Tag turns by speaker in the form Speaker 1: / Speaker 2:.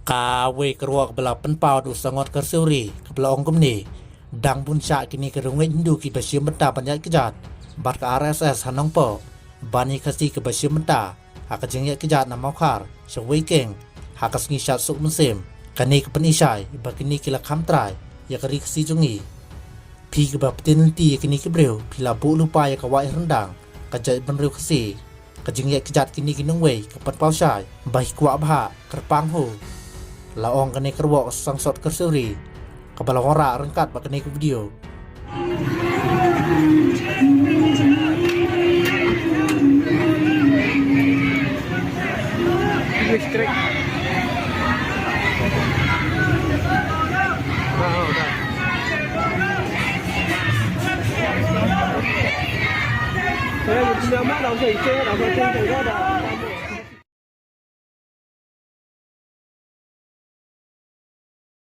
Speaker 1: Kawe keruak bela penpau du sangot kersuri kebela ongkum ni dang puncak kini kerungai hindu ki basya menta banyak kejat bat ke RSS hanong po bani kasi ke basya menta haka jengyak kejat na maukar syawai keng haka sengi syat suk musim kani ke penisai bakini kila kamtrai ya keri kasi jungi pi ke ba petinenti kini ke breu pila bu lupa ya kawai rendang kajat benreu kasi kajengyak kejat kini kinungwei ke penpau syai bahi kuak baha kerpang ho laong kene kerwok sangsot kersuri kepala ora rengkat pak kene ke video
Speaker 2: listrik. Saya punya mak dah saya, dah saya tinggal dah.